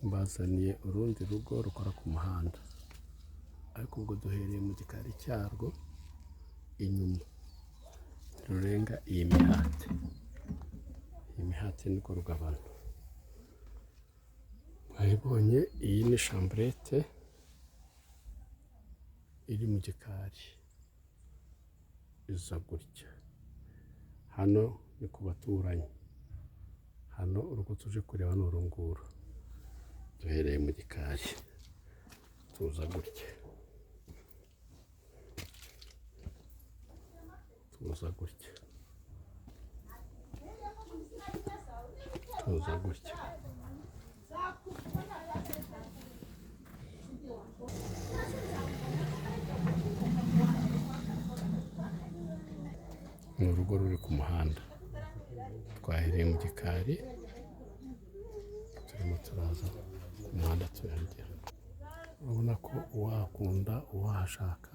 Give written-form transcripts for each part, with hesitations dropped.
mbazaniye urundi rugo rukora ku muhanda, ariko ubwo duhereye mu gikari cyarwo inyuma rurenga iyi mihati. Iyi mihati nirwo rugabano mwayibonye. Iyi ni chambrette iri mu gikari, iza gutya. Hano ni ku baturanyi, hano urugo tuje kureba ni urunguru. Duhereye mu gikari tuza gutya, tuza gutya, tuza gutya. Ni urugo ruri ku muhanda. Twahereye mu gikari turimo turaza ku muhanda turahagera. Urabona ko uwahakunda, uwahashaka,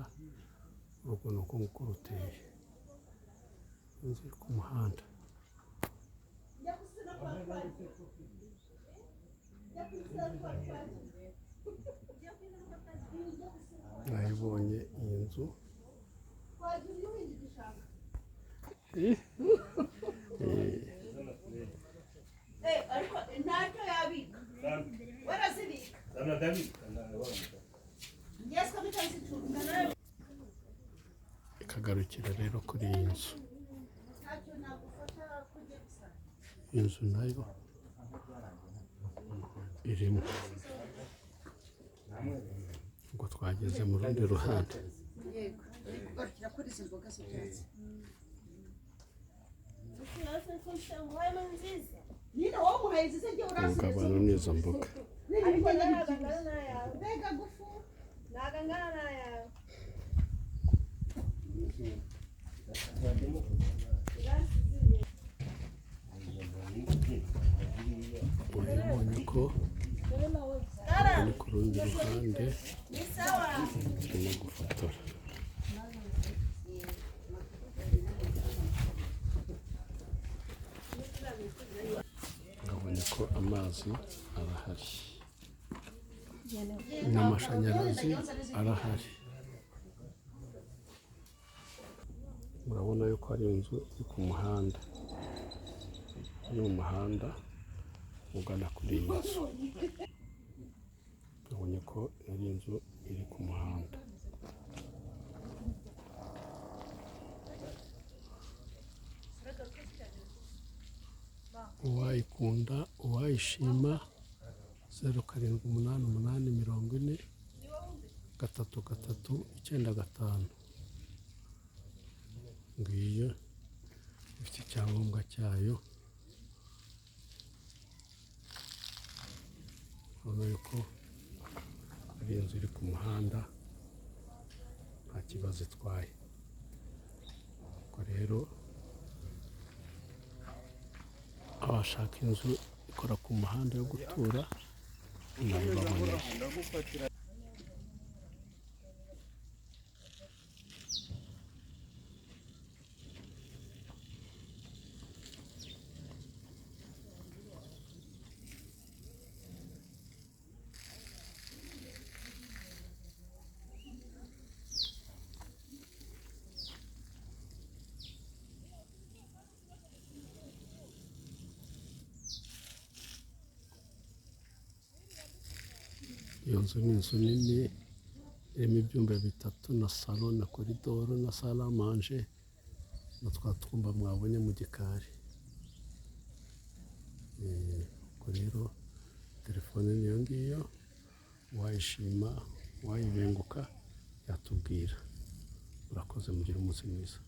urugo ni uko nguko ruteye. Inzu iri ku muhanda. Mwayibonye iyi nzu. Ikagarukira rero kuri iyi nzu. Inzu nayo irimo. Ubwo twageze mu rundi ruhande. Urugabano n'izo mboga. Urabona ko ari ku rundi ruhande turimo gufotora. Urabona ko amazi arahari n'amashanyarazi arahari. Murabona yuko ari inzu iri ku muhanda, iri mu muhanda ugana kuri iyi nzu. Urabona ko ari inzu iri ku muhanda. Uwayikunda, uwayishima, 0788403395. Ngiyo ifite icyangombwa cyayo. Urabona yuko ari inzu iri ku muhanda, nta kibazo itwaye. Ubwo rero abashaka inzu ikora ku muhanda yo gutura nabibaboneye. Iyo nzu ni inzu nini, irimo ibyumba 3 na salo na koridoro na sale à manger na twa twumba mwabonye mu gikari. Ubwo rero telefone niyo ngiyo, uwayishima, uwayibenguka yatubwira. Murakoze, mugire umunsi mwiza.